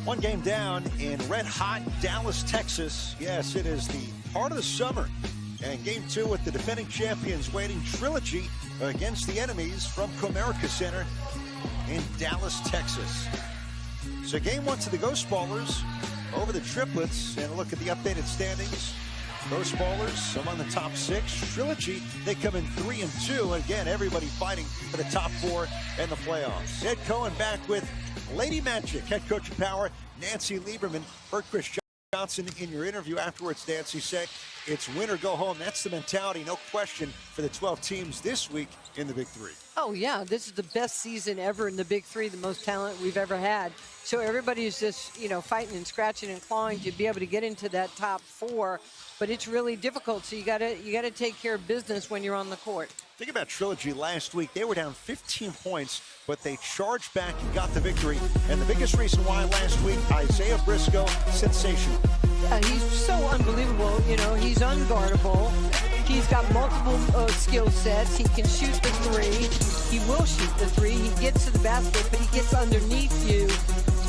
One game down in red-hot Dallas, Texas. Yes, it is the heart of the summer. And game two with the defending champions waiting Trilogy against the enemies from Comerica Center in Dallas, Texas. So game one to the Ghost Ballers over the Triplets. And a look at the updated standings. Ghost Ballers among the top six. Trilogy, they come in 3-2. Again, everybody fighting for the top four and the playoffs. Ed Cohen back with Lady Magic, head coach of Power, Nancy Lieberman. Heard Chris Johnson in your interview afterwards, Nancy, say it's win or go home. That's the mentality, no question, for the 12 teams this week in the Big Three. Oh, yeah, this is the best season ever in the Big Three, the most talent we've ever had. So everybody's just, you know, fighting and scratching and clawing to be able to get into that top four. But it's really difficult, so you gotta take care of business when you're on the court. Think about Trilogy last week. They were down 15 points, but they charged back and got the victory. And the biggest reason why last week, Isaiah Briscoe, sensational. Yeah, he's so unbelievable. You know, he's unguardable. He's got multiple skill sets. He can shoot the three. He will shoot the three. He gets to the basket, but he gets underneath you.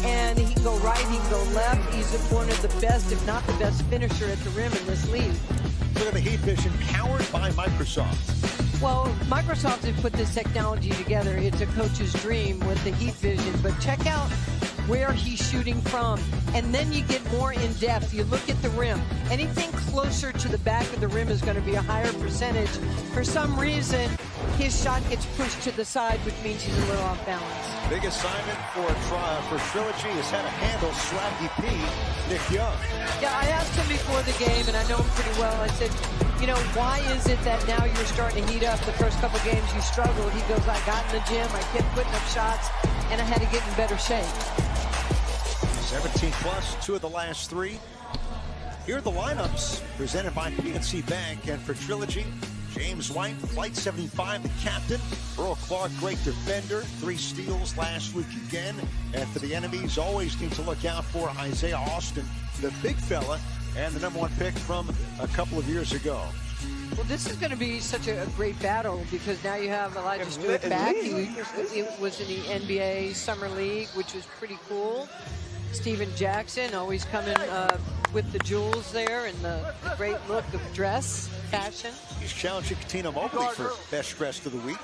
And he can go right, he can go left. He's one of the best, if not the best, finisher at the rim in this league. Look at the Heat Vision, powered by Microsoft. Well, Microsoft has put this technology together. It's a coach's dream with the Heat Vision. But check out where he's shooting from. And then you get more in depth. You look at the rim. Anything closer to the back of the rim is going to be a higher percentage. For some reason, his shot gets pushed to the side, which means he's a little off balance. Big assignment for Trilogy is how to handle Swaggy P, Nick Young. Yeah, I asked him before the game, and I know him pretty well. I said, you know, why is it that now you're starting to heat up? The first couple games you struggled. He goes, I got in the gym, I kept putting up shots, and I had to get in better shape. 17 plus, 2 of the last 3. Here are the lineups presented by PNC Bank. And for Trilogy, James White, Flight 75, the captain. Earl Clark, great defender. 3 steals last week again. And for the enemies, always need to look out for Isaiah Austin, the big fella, and the #1 pick from a couple of years ago. Well, this is going to be such a great battle because now you have Elijah Stewart back. He was in the NBA Summer League, which was pretty cool. Steven Jackson always coming with the jewels there and the great look of dress, fashion. He's challenging Katina Mobley for best dressed of the week.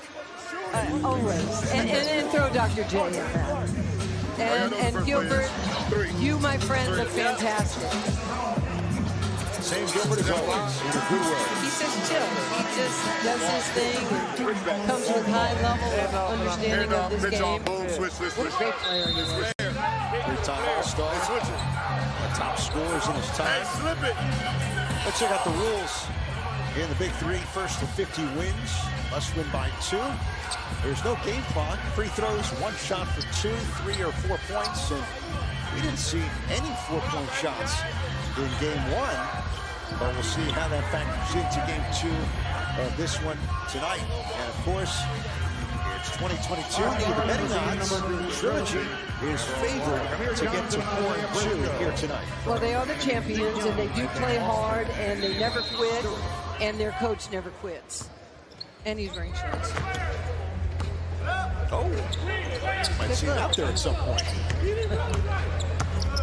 Always. And throw Dr. J in that. And Gilbert, you, my friend, look fantastic. Same Gilbert as always, in a good way. He's just chill. He just does his thing and comes with high level of understanding of this game. What a great player he is. Three-time All-Star. Top scorers in his time. Let's check out the rules in the Big Three. First to 50 wins. Must win by 2. There's no game clock. Free throws, 1 shot for 2, 3 or 4 points. And we didn't see any 4-point shots in game 1. But we'll see how that factors into game 2 of this one tonight. And of course, it's 2022. The betting odds, Trilogy is favored to get to 4-2 here tonight. Well, they are the champions, and they do play hard, and they never quit, and their coach never quits. And he's wearing shorts. Oh, might see it out there at some point.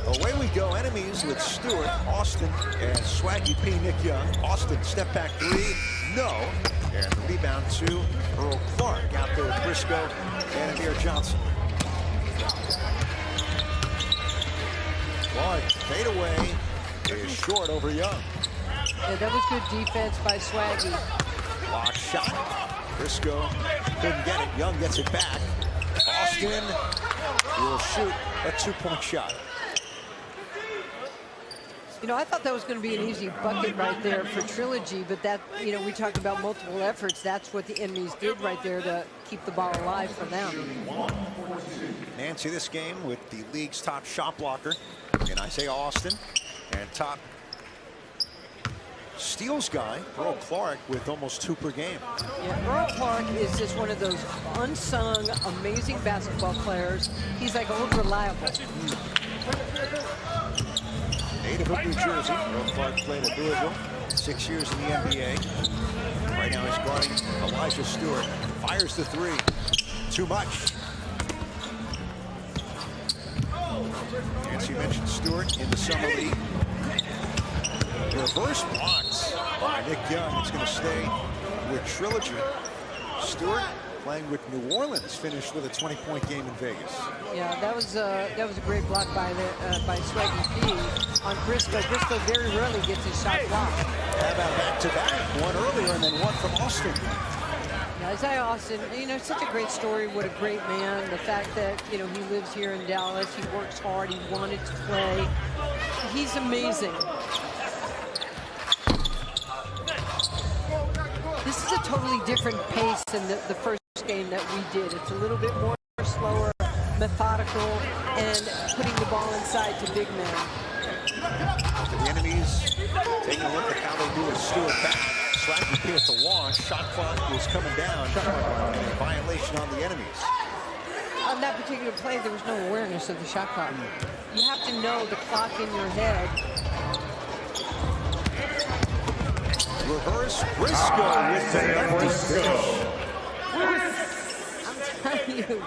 Away we go. Enemies with Stewart, Austin, and Swaggy P, Nick Young. Austin, step back 3, no. And the rebound to Earl Clark. Out there with Briscoe and Amir Johnson. Clark, fade away, is short over Young. Yeah, that was good defense by Swaggy. Block shot. Briscoe couldn't get it. Young gets it back. Austin will shoot a 2-point shot. You know, I thought that was going to be an easy bucket right there for Trilogy, but that, you know, we talked about multiple efforts. That's what the enemies did right there to keep the ball alive for them. Nancy, this game with the league's top shot blocker in Isaiah Austin and top steals guy, Earl Clark, with almost 2 per game. Yeah, Earl Clark is just one of those unsung, amazing basketball players. He's like unreliable. Native of New Jersey, Earl Clark played at Louisville, 6 years in the NBA. Right now he's guarding Elijah Stewart. Fires the 3. Too much. As you mentioned, Stewart in the Summer League. Reverse blocks by Nick Young. It's going to stay with Trilogy. Stewart playing with New Orleans, finished with a 20-point game in Vegas. Yeah, that was a great block by Swaggy P on Briscoe. Briscoe very rarely gets his shot blocked. How about back-to-back? One earlier and then one from Austin. Yeah, Isaiah Austin, you know, such a great story. What a great man. The fact that, you know, he lives here in Dallas. He works hard. He wanted to play. He's amazing. This is a totally different pace than the first game that we did. It's a little bit more slower, methodical, and putting the ball inside to big men. The enemies taking a look at how they do with Stewart back. Swaggy P at the launch. Shot clock is coming down. Violation on the enemies. On that particular play, there was no awareness of the shot clock. You have to know the clock in your head. Reverse Briscoe with the lefty finish. I'm telling you,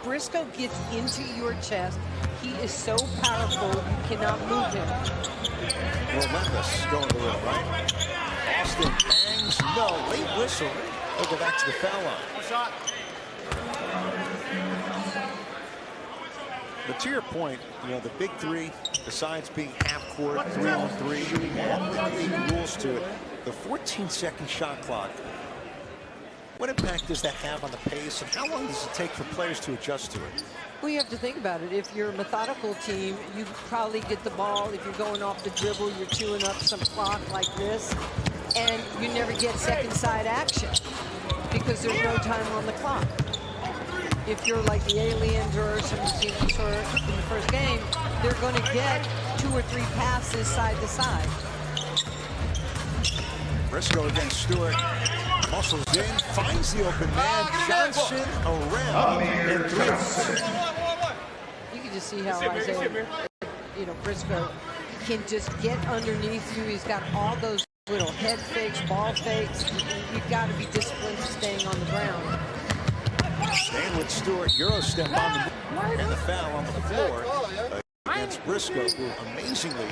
Briscoe gets into your chest. He is so powerful, you cannot move him. Relentless going to the rim, right? Austin bangs, no, late whistle. They'll go back to the foul line. Shot. But to your point, you know, the Big 3, besides being half-court, 3-on-3, all the league rules to it, the 14-second shot clock, what impact does that have on the pace, and how long does it take for players to adjust to it? Well, you have to think about it. If you're a methodical team, you probably get the ball. If you're going off the dribble, you're chewing up some clock like this, and you never get second side action because there's no time on the clock. If you're like the Aliens or some teams in the first game, they're going to get 2 or 3 passes side to side. Briscoe against Stewart. Muscles in, finds the open man. Johnson around. And 3. You can just see how Isaiah, you know, Briscoe can just get underneath you. He's got all those little head fakes, ball fakes. You've got to be disciplined staying on the ground. Staying with Stewart, Euro step on the and the foul on the floor against Briscoe, who amazingly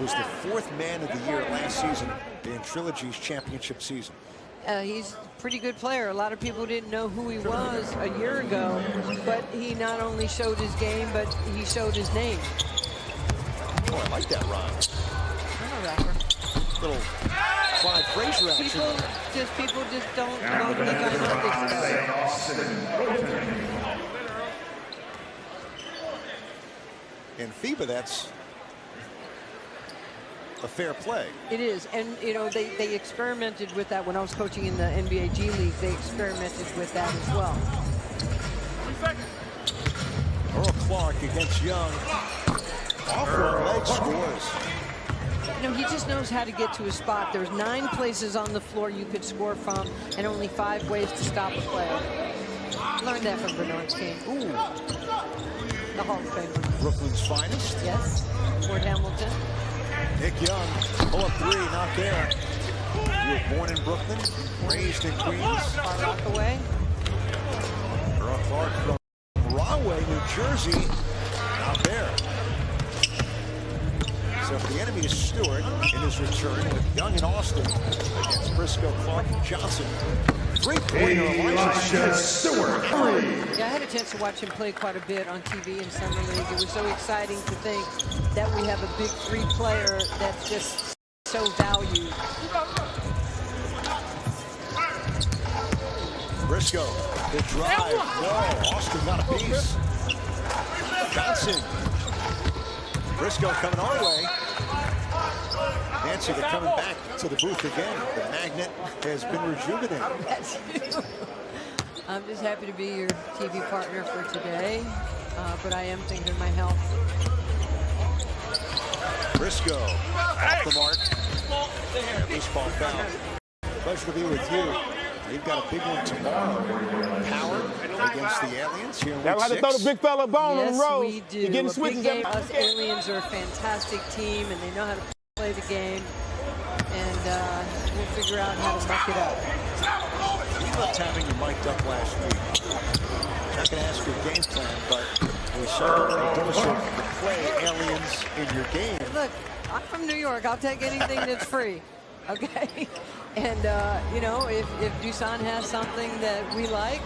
was the 4th man of the year last season in Trilogy's championship season. He's a pretty good player. A lot of people didn't know who he was a year ago, but he not only showed his game, but he showed his name. Oh, I like that rhyme. I'm a rapper. Little Clyde Frazier action. People just don't think I know this stuff. In FIBA, that's a fair play. It is, and you know they experimented with that when I was coaching in the NBA G League. They experimented with that as well. Earl Clark against Young. Off her leg scores. You know, he just knows how to get to his spot. There's 9 places on the floor you could score from, and only 5 ways to stop a player. Learned that from Bernard King. Ooh. The Hall of Famer. Brooklyn's finest. Yes. Fort Hamilton. Nick Young, pull up 3, not there. You were born in Brooklyn, raised in Queens. Far Rockaway. Earl Clark from Rahway, New Jersey, not there. So for the enemy is Stewart in his return with Young and Austin against Briscoe, Clark, and Johnson. 3-pointer Elijah Stewart. Yeah, I had a chance to watch him play quite a bit on TV in Summer League. It was so exciting to think that we have a Big 3 player that's just so valued. Briscoe, the drive. Whoa, Austin got a piece. Johnson. Briscoe coming our way. Nancy, they're coming back to the booth again. The magnet has been rejuvenated. That's you. I'm just happy to be your TV partner for today, but I am thinking of my health. Briscoe, off the mark. Loose ball foul. Pleasure to be with you. We've got a big one tomorrow. Power against the Aliens here in week 6. Have to throw the big fella bone on the road. Yes, we do. You're getting switches. Us Aliens are a fantastic team, and they know how to play the game. And we'll figure out how to muck it up. You loved having you mic'd up last week. I'm not going to ask your game plan, but We saw those are the play aliens in your game. Look, I'm from New York. I'll take anything that's free. Okay? And, you know, if Dusan has something that we like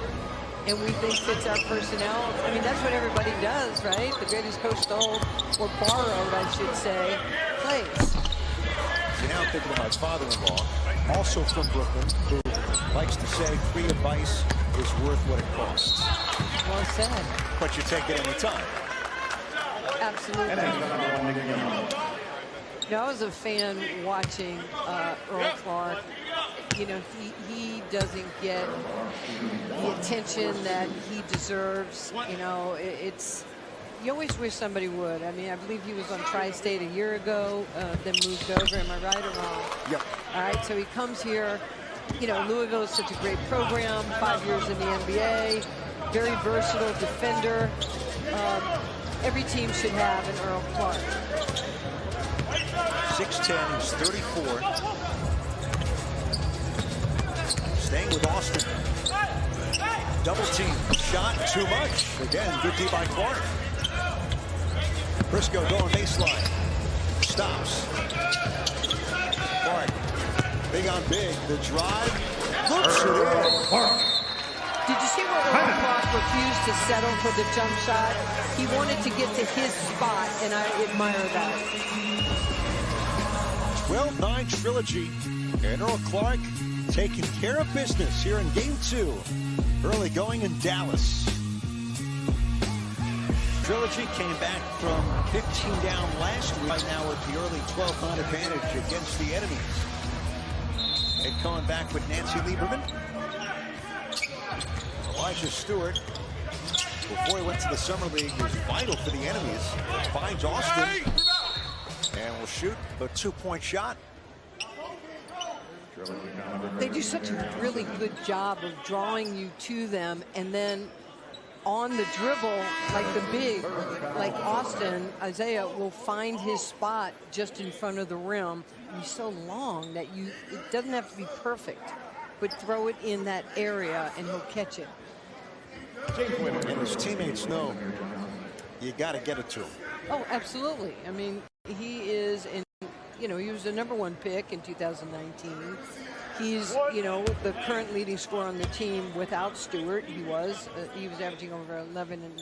and we think fits our personnel, I mean, that's what everybody does, right? The greatest coach stole, or borrowed, I should say, plays. See, now I'm thinking of my father-in-law, also from Brooklyn, who likes to say free advice is worth what it costs. Well said. But you take it any time. Absolutely. You know, I was a fan watching Earl Clark. You know, he doesn't get the attention that he deserves. You know, you always wish somebody would. I mean, I believe he was on Tri-State a year ago, then moved over. Am I right or wrong? Yep. All right, so he comes here. You know, Louisville is such a great program, 5 years in the NBA, very versatile defender. Every team should have an Earl Clark. 6'10", he's 34. Staying with Austin. Double team, shot too much. Again, good D by Clark. Briscoe going baseline. Stops. Clark, big on big. The drive. Looks it in. Did you see where Earl Clark refused to settle for the jump shot? He wanted to get to his spot, and I admire that. 12-9 trilogy. And Earl Clark taking care of business here in Game 2. Early going in Dallas. Trilogy came back from 15 down last week. Right now with the early 12-9 advantage against the enemies. And coming back with Nancy Lieberman. Elijah Stewart, before he went to the Summer League, was vital for the enemies. Finds Austin and will shoot a 2-point shot. They do such a really good job of drawing you to them, and then on the dribble, like the big, like Austin, Isaiah will find his spot just in front of the rim. He's so long that it doesn't have to be perfect, but throw it in that area and he'll catch it. And his teammates know you got to get it to him. Oh, absolutely. I mean, he is in, you know, he was the #1 pick in 2019. He's, you know, the current leading scorer on the team without Stewart. He was averaging over 11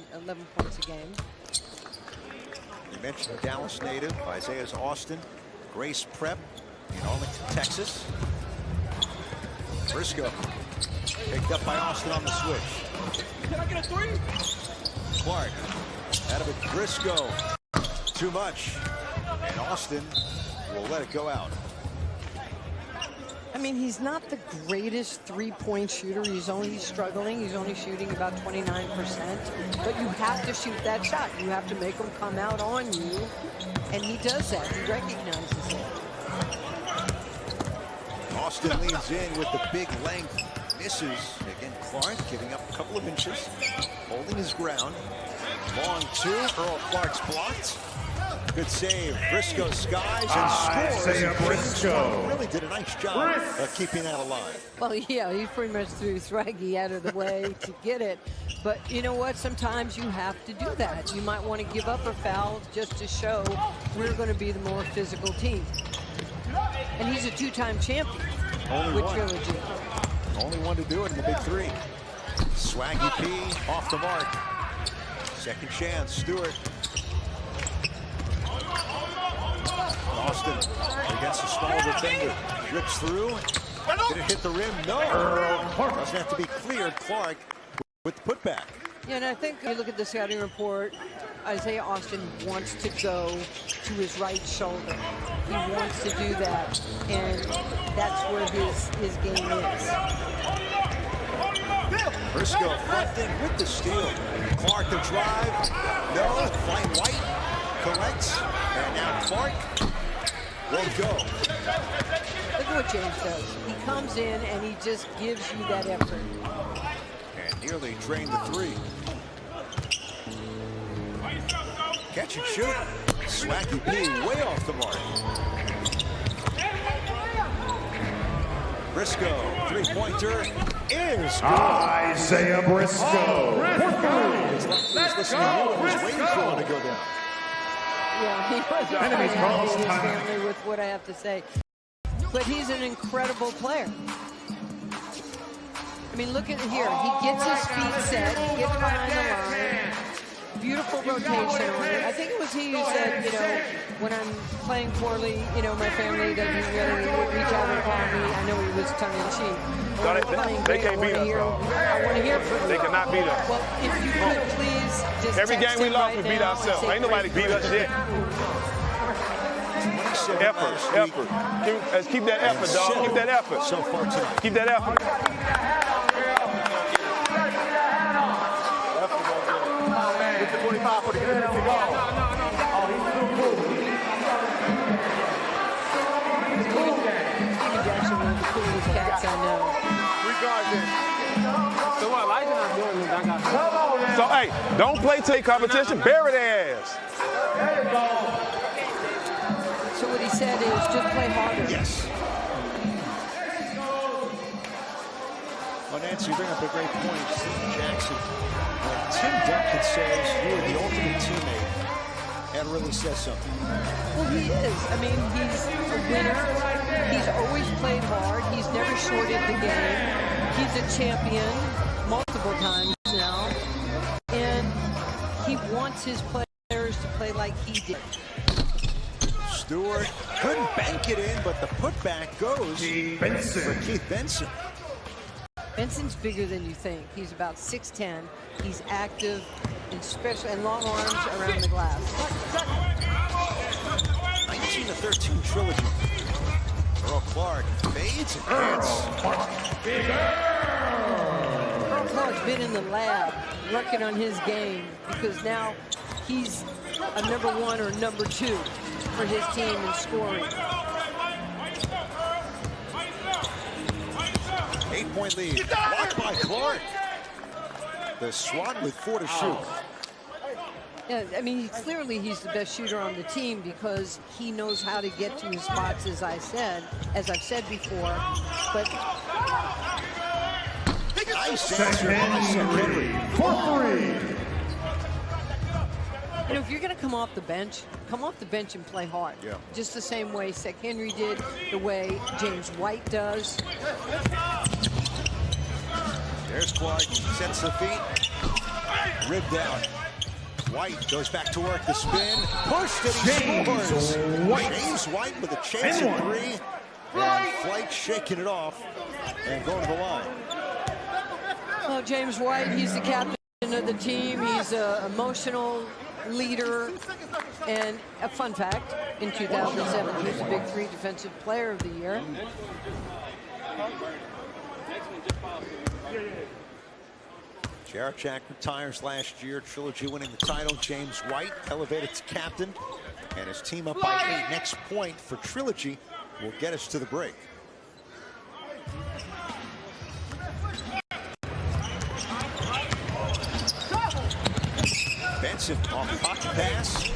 points a game. You mentioned Dallas native, Isaiah's Austin, Grace Prep in Arlington, Texas. Briscoe picked up by Austin on the switch. Can I get a three? Clark out of it. Briscoe too much, and Austin will let it go out. I mean, he's not the greatest three-point shooter. He's struggling. He's only shooting about 29%. But you have to shoot that shot. You have to make him come out on you. And he does that. He recognizes it. Austin leans in with the big length. Misses. Again, Clark giving up a couple of inches. Holding his ground. Long two. Earl Clark's blocked. Good save. Briscoe skies and scores. Briscoe Really did a nice job of keeping that alive. Well, yeah, he pretty much threw Swaggy out of the way to get it. But you know what? Sometimes you have to do that. You might want to give up a foul just to show we're going to be the more physical team. And he's a two-time champion with Trilogy. Only one to do it in the Big 3. Swaggy P off the mark. Second chance. Stewart. Austin against a small defender. Drips through. Did it hit the rim? No. Doesn't have to be cleared. Clark with the putback. Yeah, and I think you look at the scouting report, Isaiah Austin wants to go to his right shoulder. He wants to do that, and that's where his game is. Briscoe front with the steal. Clark the drive. No. Flying White collects. And now Clark won't go. Look at what James does. He comes in and he just gives you that effort. And nearly drained the three. Catch and shoot. Swaggy P way off the mark. Briscoe, three-pointer. is good. Isaiah Briscoe. He's listening to you. He's waiting for him to go down. Yeah, he wasn't Enemies very happy cross with his time. family with what I have to say. But he's an incredible player. I mean, look at it here. He gets his feet set, he gets behind the line. Beautiful rotation on it. I think it was he who said, you know, when I'm playing poorly, you know, my family doesn't really reach out and call me. I know he was tongue-in-cheek. They can't beat us, though. I want to hear from you. They cannot beat us. Well, if you could please just Every text game we him lost, right we beat now ourselves. and say Ain't nobody beat us yet. Effort. Let's keep that effort, dog. Keep that effort. So far tonight. Keep that effort. Get the 25 for the good to go. Oh, he's too cool. Steven Jackson, one of the coolest cats I know. So what, Elijah not doing this? I got So, hey, don't play take competition. Bury their ass. So what he said is just play harder. Yes. Well, Nancy, you bring up a great point. Steven Jackson. When Tim Duncan says you are the ultimate teammate, that really says something. Well, he is. I mean, he's a winner. He's always played hard. He's never shorted the game. He's a champion multiple times now. And he wants his players to play like he did. Stewart couldn't bank it in, but the putback goes for Keith Benson. Benson's bigger than you think. He's about 6'10". He's active, and long arms around the glass. 19-13 trilogy. Earl Clark fades and hits. Earl Clark's been in the lab working on his game because now he's a #1 or #2 for his team in scoring. 8-point lead. Blocked by Clark. The Swan with 4 to shoot. Yeah, I mean, clearly he's the best shooter on the team because he knows how to get to his spots, as I've said before. But Nice answer by Henry. For 3. you know, if you're going to come off the bench and play hard. Yeah. Just the same way Sek Henry did, the way James White does. There's Clark, sets the feet, ribbed out. White goes back to work, the spin, pushed, and he scores. James White with a chance at 3. And Flight shaking it off and going to the line. Well, James White, he's the captain of the team. He's an emotional leader. And a fun fact, in 2007, he was the Big 3 Defensive Player of the Year. Jarachak retires last year, Trilogy winning the title. James White elevated to captain, and his team up by 8. Next point for Trilogy will get us to the break. Benson off pocket pass.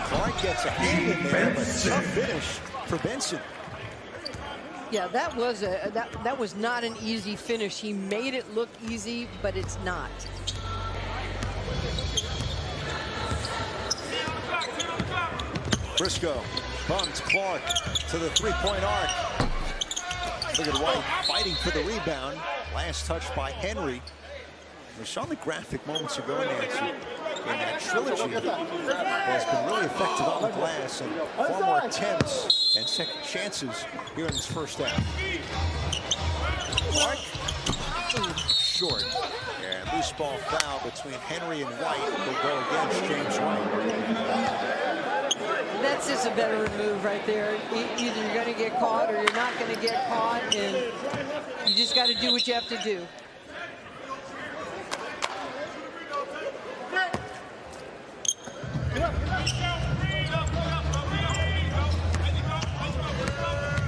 Clark gets a hand in there, but tough finish for Benson. Yeah, that was not an easy finish. He made it look easy, but it's not. Briscoe bumps Clark to the 3-point arc. Look at White fighting for the rebound. Last touch by Henry. We saw the graphic moments ago, Nancy, in that Trilogy has been really effective on the glass and far more attempts and second chances here in this first half. Clark, short. And loose ball foul between Henry and White will go against James White. That's just a veteran move right there. Either you're going to get caught or you're not going to get caught, and you just got to do what you have to do.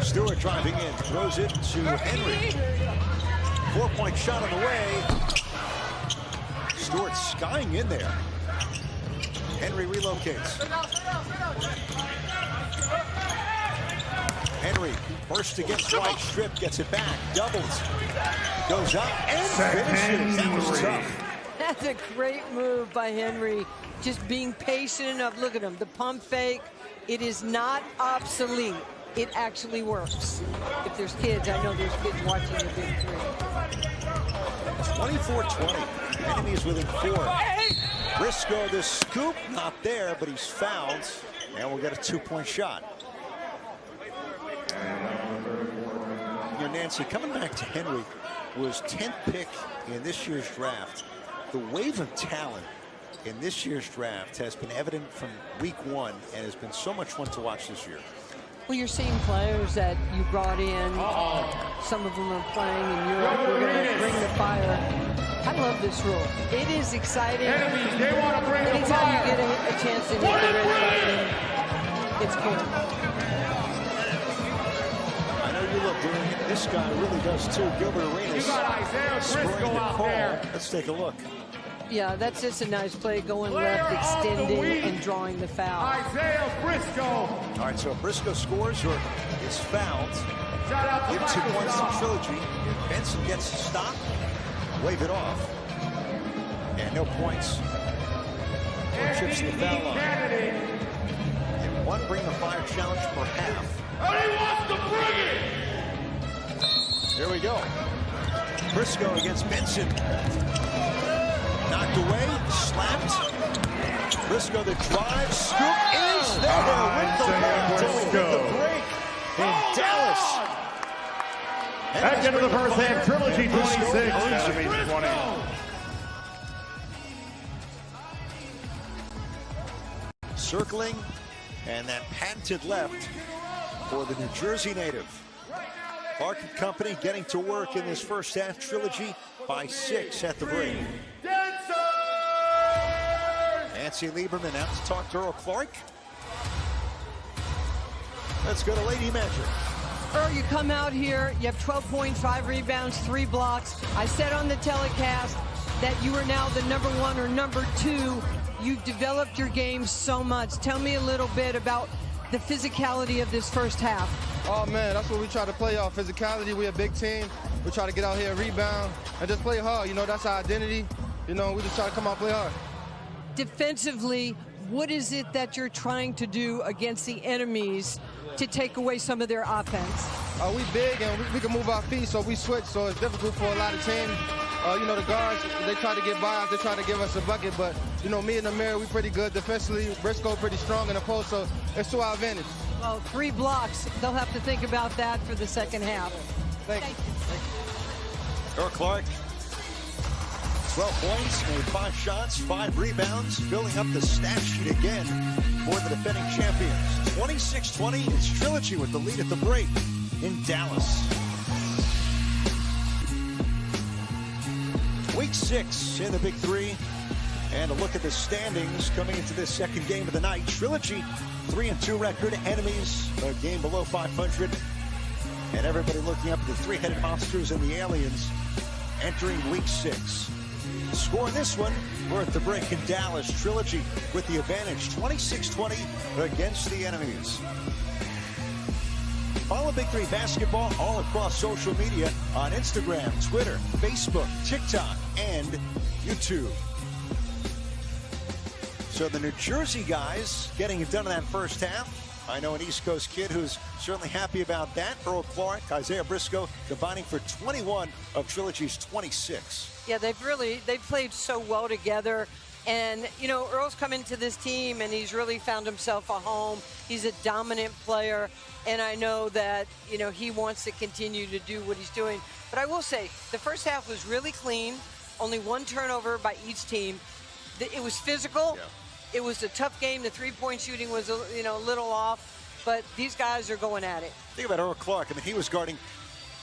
Stewart driving in, throws it to Henry. 4-point shot on the way. Stewart skying in there. Henry relocates. Henry burst against White, strip, gets it back, doubles, goes up, and finishes. That was tough. That's a great move by Henry. Just being patient enough. Look at him, the pump fake. It is not obsolete. It actually works. If there's kids, I know there's kids watching the Big 3. 24-20. Enemies within 4. Briscoe, the scoop, not there, but he's fouled, and we'll get a 2-point shot. You know, Nancy, coming back to Henry, was 10th pick in this year's draft. The wave of talent in this year's draft has been evident from week 1 and has been so much fun to watch this year. Well, you're seeing players that you brought in. Some of them are playing in Europe. We're going to bring the fire. I love this rule. It is exciting. Enemies, they want to bring the Anytime fire. you get a chance to hit the red button, it's cool. I know you love doing it. This guy really does too. Gilbert Arenas. You got Isaiah Briscoe out there. Let's take a look. Yeah, that's just a nice play, going left, extending, and drawing the foul. Isaiah Briscoe. All right, so if Briscoe scores or is fouled, Shout out to give 2 points to Microsoft. Trilogy. Benson gets a stop, wave it off, and no points. Or chips to the foul line. And 1 bring the fire challenge per half. And he wants to bring it. Here we go. Briscoe against Benson. Knocked away, slapped. Briscoe the drive, scoop is there with the break in Dallas. At the end of the first half, Trilogy 26. Enemies 20. Circling, and that patented left for the New Jersey native. Clark and company getting to work in this first half. Trilogy by 6 at the break. Nancy Lieberman out to talk to Earl Clark. Let's go to Lady Magic. Earl, you come out here, you have 12 points, 5 rebounds, 3 blocks. I said on the telecast that you are now the #1 or #2. You've developed your game so much. Tell me a little bit about the physicality of this first half. Oh man, that's what we try to play off. Physicality, we're a big team. We try to get out here and rebound and just play hard. You know, that's our identity. You know, we just try to come out and play hard. Defensively, what is it that you're trying to do against the enemies to take away some of their offense? We big and we can move our feet, so we switch, so it's difficult for a lot of teams. You know, the guards, they try to get by us, they try to give us a bucket, but, you know, me and the mirror, we pretty good defensively. Briscoe pretty strong in the post, so it's to our advantage. Well, 3 blocks. They'll have to think about that for the second half. Thank you. Earl Clark, 12 points, made 5 shots, 5 rebounds, filling up the stat sheet again for the defending champions. 26-20, it's Trilogy with the lead at the break in Dallas. Week 6 in the Big 3. And a look at the standings coming into this second game of the night. Trilogy, 3-2 record. Enemies, a game below 500. And everybody looking up at the 3-headed monsters and the aliens entering week 6. Score in this one, we're at the break in Dallas. Trilogy with the advantage, 26-20 against the enemies. Follow Big 3 basketball all across social media on Instagram, Twitter, Facebook, TikTok, and YouTube. So the New Jersey guys getting it done in that first half. I know an East Coast kid who's certainly happy about that. Earl Clark, Isaiah Briscoe combining for 21 of Trilogy's 26. Yeah, they've played so well together. And, you know, Earl's come into this team and he's really found himself a home. He's a dominant player. And I know that, you know, he wants to continue to do what he's doing. But I will say, the first half was really clean. Only 1 turnover by each team. It was physical. Yeah. It was a tough game. The 3-point shooting was, you know, a little off. But these guys are going at it. Think about Earl Clark. I mean, he was guarding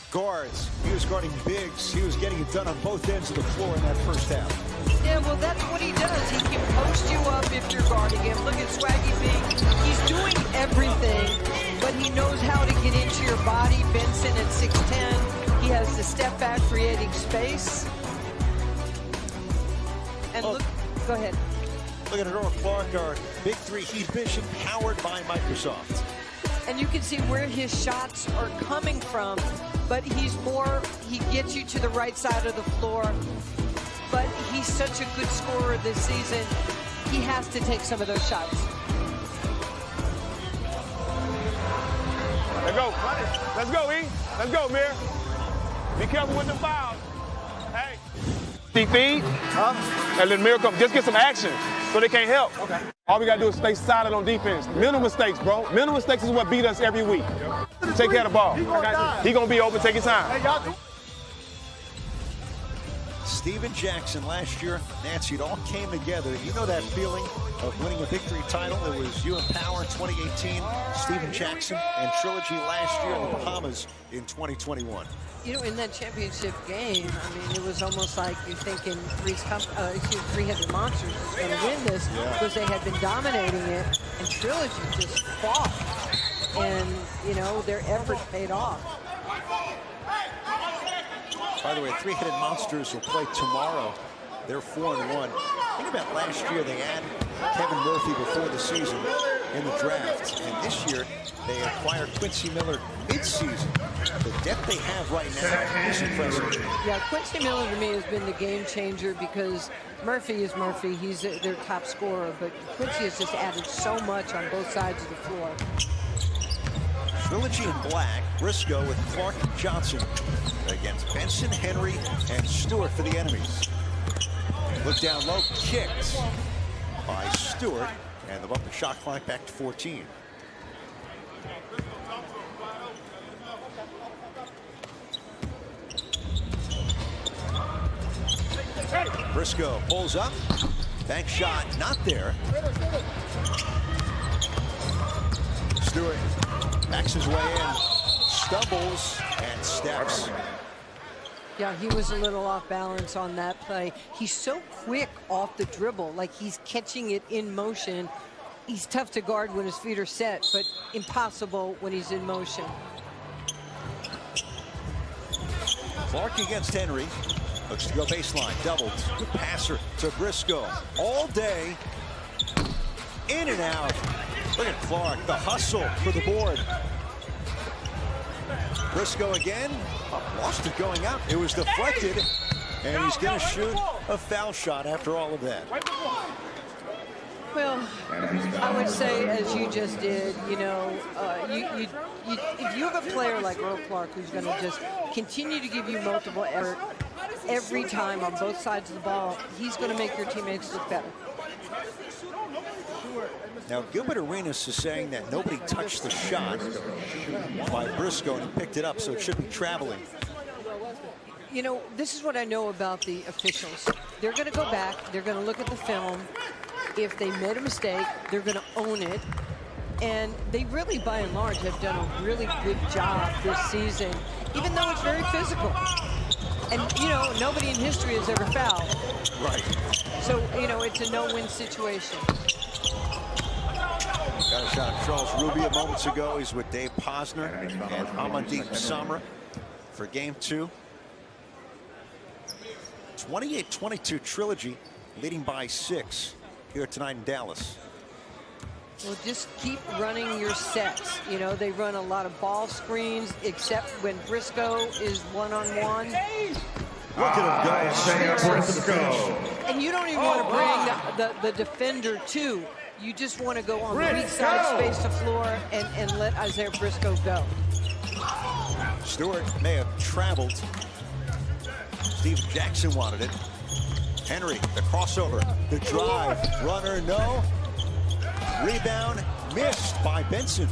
guards. He was guarding bigs. He was getting it done on both ends of the floor in that first half. Yeah, well, that's what he does. He can post you up if you're guarding him. Look at Swaggy P. He's doing everything, but he knows how to get into your body. Benson at 6'10". He has the step back, creating space. And look, go ahead. Look at Earl Clark, our Big 3 Heat Vision powered by Microsoft. and you can see where his shots are coming from, but he gets you to the right side of the floor, but he's such a good scorer this season, he has to take some of those shots. Let's go. Let's go, E. Let's go, Mir. Be careful with the foul. Hey. Feed. And let Mir come. Just get some action so they can't help. Okay. All we got to do is stay solid on defense. Mental mistakes, bro. Mental mistakes is what beat us every week. Take care of the ball. He going to be open. Take your time. Steven Jackson last year, Nancy, it all came together. You know that feeling of winning a Big 3 title? It was you and Power in 2018, Steven Jackson and Trilogy last year in the Bahamas in 2021. You know, in that championship game, I mean, it was almost like you're thinking Three-Headed Monsters was going to win this because they had been dominating it, and Trilogy just fought. And, you know, their effort paid off. By the way, Three-Headed Monsters will play tomorrow. They're 4-1. Think about last year, they had Kevin Murphy before the season in the draft. And this year, they acquired Quincy Miller mid-season. The depth they have right now is impressive. Yeah, Quincy Miller to me has been the game changer because Murphy is Murphy. He's their top scorer. But Quincy has just added so much on both sides of the floor. Trilogy in black, Briscoe with Clark and Johnson against Benson, Henry, and Stewart for the enemies. Look down low, kicked by Stewart, and the bump the shot clock back to 14. Briscoe pulls up, bank shot not there. Stewart backs his way in, stumbles, and steps. Yeah, he was a little off balance on that play. He's so quick off the dribble, like he's catching it in motion. He's tough to guard when his feet are set, but impossible when he's in motion. Clark against Henry. Looks to go baseline, doubled. Good passer to Briscoe. All day, in and out. Look at Clark, the hustle for the board. Briscoe again, lost it going up. It was deflected, and he's going to shoot a foul shot after all of that. Well, I would say, as you just did, you know, if you have a player like Earl Clark who's going to just continue to give you multiple effort every time on both sides of the ball, he's going to make your teammates look better. Now, Gilbert Arenas is saying that nobody touched the shot by Briscoe, and he picked it up, so it should be traveling. You know, this is what I know about the officials. They're going to go back, they're going to look at the film. If they made a mistake, they're going to own it. And they really, by and large, have done a really good job this season, even though it's very physical. And, you know, nobody in history has ever fouled. Right. So, you know, it's a no-win situation. Got a shot. Charles Rubia moments ago. He's with Dave Posner and Amandeep Samra for game 2. 28-22 Trilogy, leading by 6 here tonight in Dallas. Well, just keep running your sets. You know, they run a lot of ball screens, except when Briscoe is one-on-one. Look at him go. Briscoe. And you don't even want to bring the defender too. You just want to go on the weak side, space the floor, and let Isaiah Briscoe go. Stewart may have traveled. Steven Jackson wanted it. Henry, the crossover, the drive, runner, no. Rebound, missed by Benson.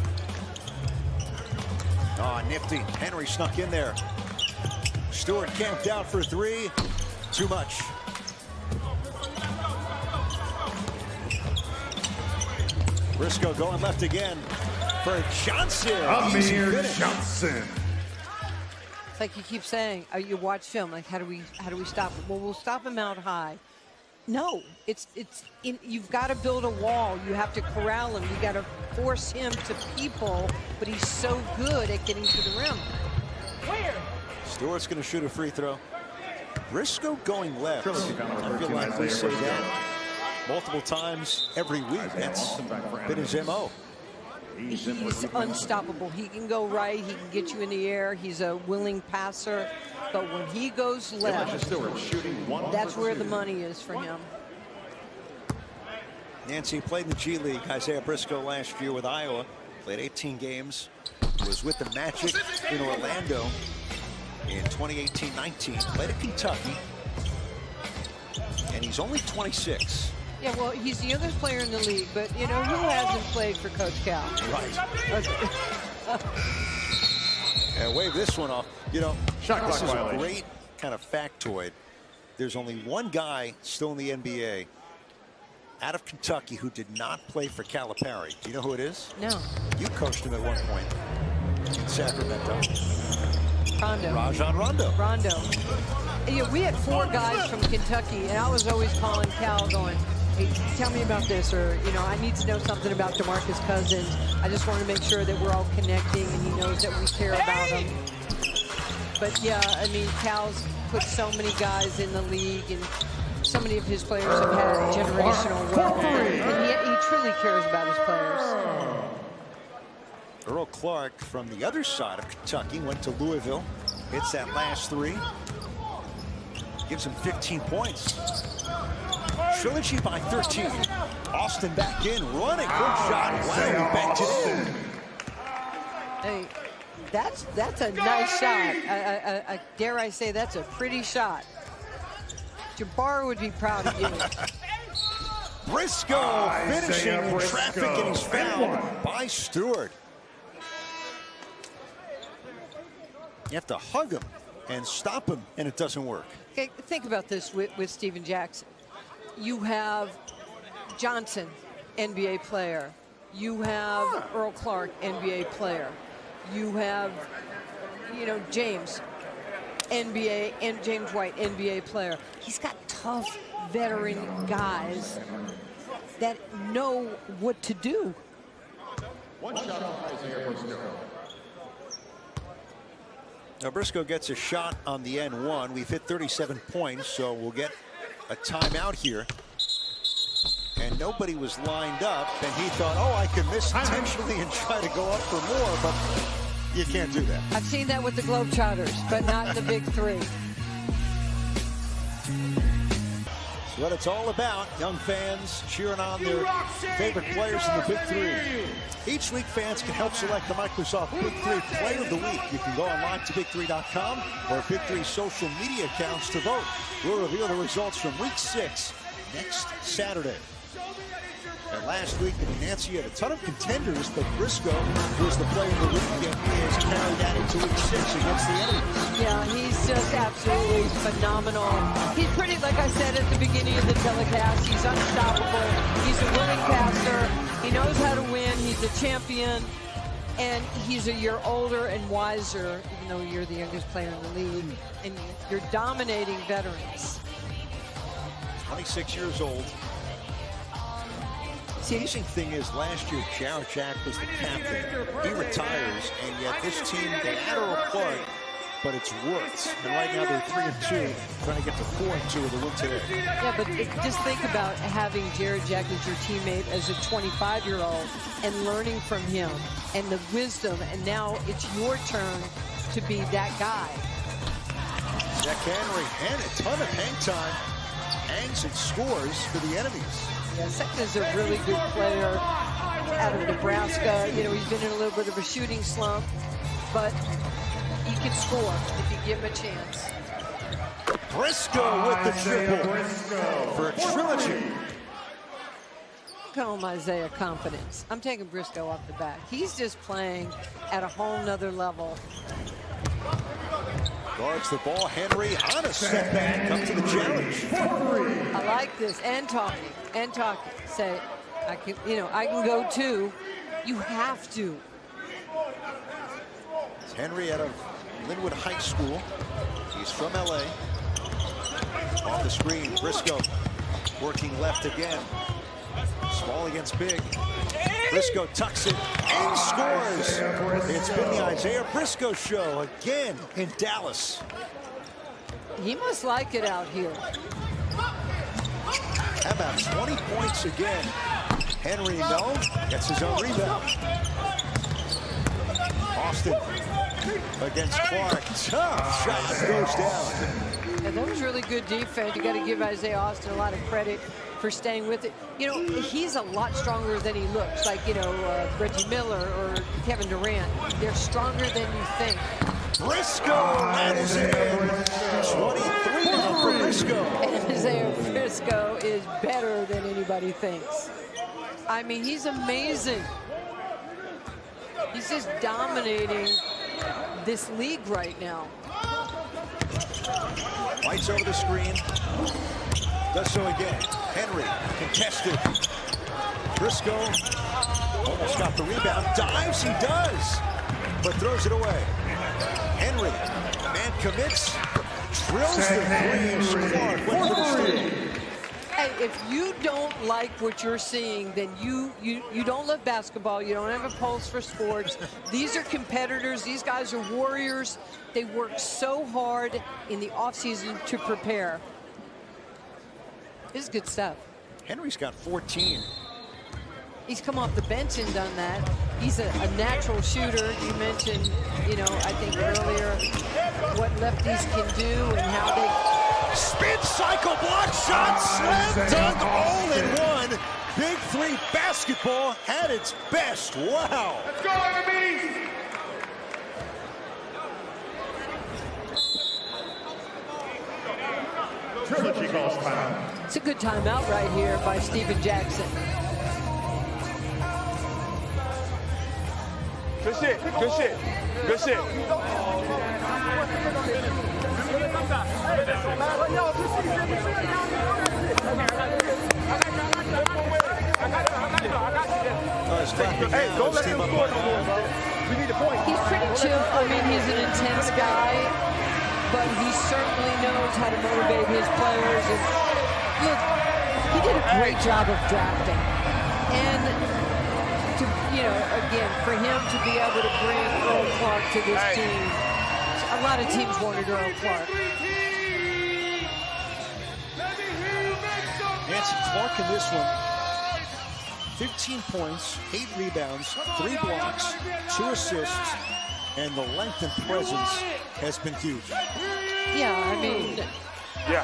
Oh, nifty. Henry snuck in there. Stewart camped out for 3. Too much. Briscoe going left again for Johnson. Amir Johnson. It's like you keep saying, you watch film, like how do we stop him? Well, we'll stop him out high. No, you've got to build a wall. You have to corral him. You got to force him to people, but he's so good at getting to the rim. Where? Stewart's going to shoot a free throw. Briscoe going left. I feel like we say that multiple times every week. That's been his MO. he's unstoppable. He can go right, he can get you in the air, he's a willing passer, but when he goes left, that's where the money is for him. Nancy played in the G League. Isaiah Briscoe last year with Iowa, played 18 games, was with the Magic in Orlando in 2018-19, played at Kentucky, and he's only 26. Yeah, well, he's the youngest player in the league, but, you know, who hasn't played for Coach Cal? Right. And wave this one off. You know, this is a great kind of factoid. There's only one guy still in the NBA out of Kentucky who did not play for Calipari. Do you know who it is? No. You coached him at one point in Sacramento. Rondo. Rajon Rondo. Rondo. Yeah, we had 4 guys from Kentucky, and I was always calling Cal going, hey, tell me about this, or, you know, I need to know something about DeMarcus Cousins. I just want to make sure that we're all connecting and he knows that we care about him. But yeah, I mean, Cal's put so many guys in the league, and so many of his players have had generational wealth, and he truly cares about his players. Earl Clark from the other side of Kentucky went to Louisville, hits that last 3, gives him 15 points. Trilogy by 13. Austin back in, running, good shot. Wow, he banked it in. Hey, that's a nice shot. I dare I say that's a pretty shot. Jabbar would be proud of you. Briscoe finishing in traffic, and he's fouled by Stewart. You have to hug him and stop him, and it doesn't work. Okay, think about this with Steven Jackson. You have Johnson, NBA player. You have Earl Clark, NBA player. You have, you know, James, NBA, and James White, NBA player. He's got tough veteran guys that know what to do. One shot on Isaiah Briscoe. Now Briscoe gets a shot on the N1. We've hit 37 points, so we'll get a timeout here. And nobody was lined up, and he thought, oh, I can miss intentionally and try to go up for more, but you can't do that. I've seen that with the Globetrotters, but not the Big 3. It's what it's all about. Young fans cheering on their favorite players in the Big 3. Each week, fans can help select the Microsoft Big 3 Player of the Week. You can go online to Big3.com or Big 3 social media accounts to vote. We'll reveal the results from Week 6 next Saturday. And last week, Nancy had a ton of contenders, but Briscoe, who is the player of the week, has carried that into Week 6 against the enemies. Yeah, he's just absolutely phenomenal. He's pretty, like I said at the beginning of the telecast, he's unstoppable. He's a willing passer. He knows how to win. He's a champion. And he's a year older and wiser, even though you're the youngest player in the league. And you're dominating veterans. 26 years old. The amazing thing is, last year, Jarrett Jack was the captain. He retires, and yet this team, they had Earl Clark, but it's worked. And right now they're 3-2, trying to get to 4-2 with a win today. Yeah, but just think about having Jarrett Jack as your teammate as a 25-year-old and learning from him and the wisdom, and now it's your turn to be that guy. Jack Henry and a ton of hang time. Hangs and scores for the enemies. Yeah, Sekta's a really good player out of Nebraska. You know, he's been in a little bit of a shooting slump, but he can score if you give him a chance. Briscoe with the triple for a trilogy. Call him Isaiah confidence. I'm taking Briscoe off the bat. He's just playing at a whole nother level. Guards the ball. Henry on a step back. Come to the challenge. I like this. And talking. And talking. Say, I can, you know, I can go too. You have to. It's Henry out of Linwood High School. He's from LA. Off the screen. Briscoe working left again. Small against big. Briscoe tucks it and scores. It's been the Isaiah Briscoe show again in Dallas. He must like it out here. How about 20 points again? Henry, no. Gets his own rebound. Austin against Clark. Tough shot goes down. And that was really good defense. You got to give Isaiah Austin a lot of credit for staying with it. You know, he's a lot stronger than he looks. Like, you know, Reggie Miller or Kevin Durant. They're stronger than you think. Briscoe ladders it in. 23 now for Briscoe. And Isaiah Briscoe is better than anybody thinks. I mean, he's amazing. He's just dominating this league right now. Lights over the screen. Does so again. Henry contested. Briscoe almost got the rebound. Dives, he does, but throws it away. Henry, man commits, drills the three. Clark went for the steal. Hey, if you don't like what you're seeing, then you don't love basketball. You don't have a pulse for sports. These are competitors. These guys are warriors. They work so hard in the offseason to prepare. This is good stuff. Henry's got 14. He's come off the bench and done that. He's a natural shooter. You mentioned, you know, I think earlier what lefties can do and how they... Spin cycle, block shot, slam dunk, all in one. Big 3 basketball at its best. Wow. Let's go, enemies! Trilogy calls time. It's a good timeout right here by Steven Jackson. Good shit, good shit, good shit. Hey, don't let him score no more, bro. We need a point. He's pretty chill. I mean, he's an intense guy, but he certainly knows how to motivate his players. And look, he did a great job of drafting. And to, you know, again, for him to be able to bring Earl Clark to this team, a lot of teams wanted Earl Clark. Nancy Clark in this one. 15 points, 8 rebounds, 3 blocks, 2 assists, and the length and presence has been huge. Yeah, I mean, yeah,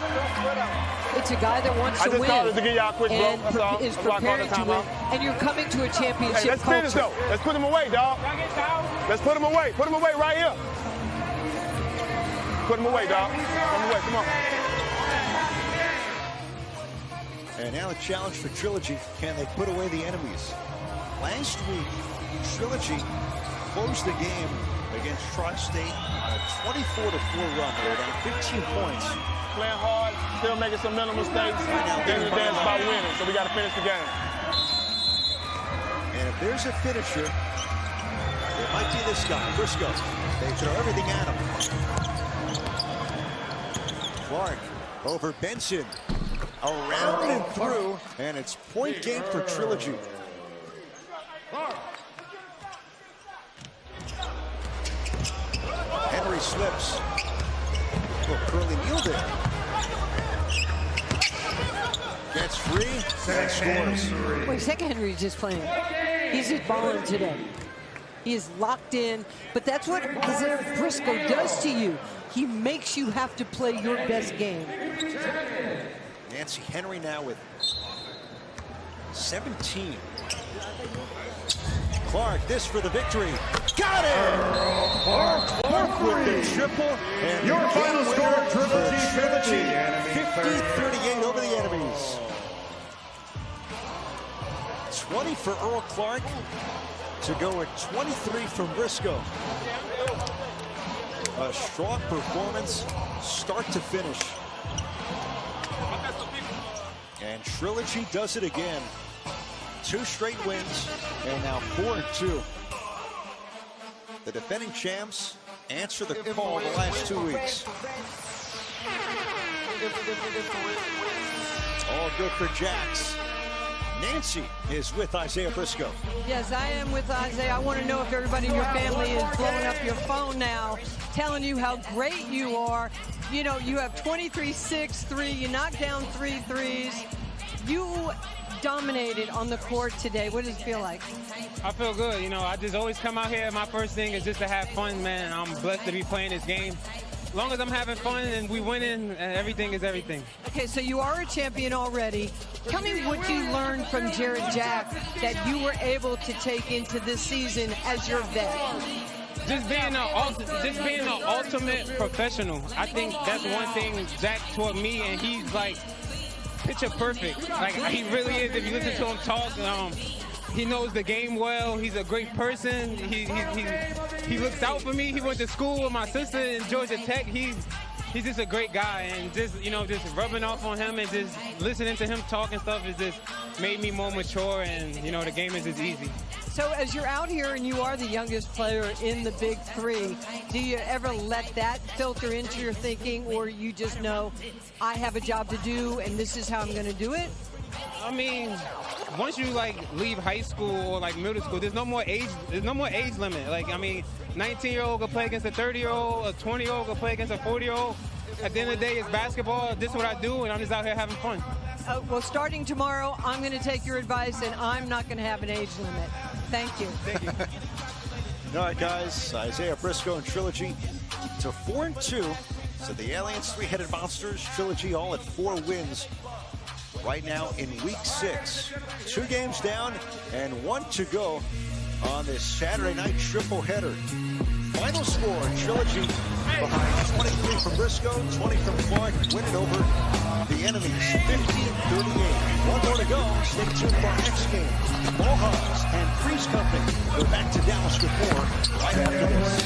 it's a guy that wants to win. I just called it to give y'all a quick blow. And That's all. is prepared to win. And you're coming to a championship Hey, let's finish culture. though. Let's put him away, dog. Let's put him away. Put him away right here. Put him away, dog. Put him away. Come on. And now a challenge for Trilogy. Can they put away the enemies? Last week, Trilogy closed the game against Tri-State on a 24-4 run. They're down 15 points. Playing hard, still making some mental mistakes. Then the dance about winning, so we got to finish the game. And if there's a finisher, it might be this guy, Briscoe. They throw everything at him. Clark over Benson. Around and through, and it's point game for Trilogy. Henry slips. Oh, Curly Neal there. Gets free, and scores. Wait, second Henry's just playing. He's just balling today. He is locked in, but that's what Isaiah Briscoe does to you. He makes you have to play your best game. Nancy Henry now with 17. Clark, this for the victory. Got it! Clark with the triple. And Your final score, Trilogy. 50-38 over the enemies. 20 for Earl Clark to go at 23 from Briscoe. A strong performance, start to finish. And Trilogy does it again. 2 straight wins, and now 4-2. The defending champs answer the call the last 2 weeks. All good for Jax. Nancy is with Isaiah Briscoe. Yes, I am with Isaiah. I want to know if everybody in your family is blowing up your phone now, telling you how great you are. You know, you have 23, 6, 3. You knock down 3 threes. You dominated on the court today. What does it feel like? I feel good. You know, I just always come out here. My first thing is just to have fun, man. I'm blessed to be playing this game. As long as I'm having fun and we winning, everything is everything. Okay, so you are a champion already. Tell me what you learned from Jared Jack that you were able to take into this season as your vet. Just being an ultimate professional. I think that's one thing Jack taught me, and he's like picture perfect. Like he really is. If you listen to him talk, he knows the game well. He's a great person. He looks out for me. He went to school with my sister in Georgia Tech. He's just a great guy, and just just rubbing off on him and just listening to him talk and stuff has just made me more mature, and the game is just easy. So as you're out here and you are the youngest player in the Big 3, do you ever let that filter into your thinking, or you just know I have a job to do and this is how I'm going to do it? I mean, once you leave high school or middle school, there's no more age limit. 19-year-old can play against a 30-year-old, a 20-year-old can play against a 40-year-old. At the end of the day, it's basketball. This is what I do, and I'm just out here having fun. Well, starting tomorrow, I'm going to take your advice, and I'm not going to have an age limit. Thank you. Thank you. All right, guys. Isaiah Briscoe and Trilogy to 4-2. So the Aliens three-headed monsters, Trilogy all at 4 wins. Right now in week 6. 2 games down and 1 to go on this Saturday night triple header. Final score, Trilogy behind 23 from Briscoe, 20 from Clark, winning over the enemies, 50-38. 1 more to go. Stay tuned for our next game. Mohawks and Freeze Company go back to Dallas with more right after this.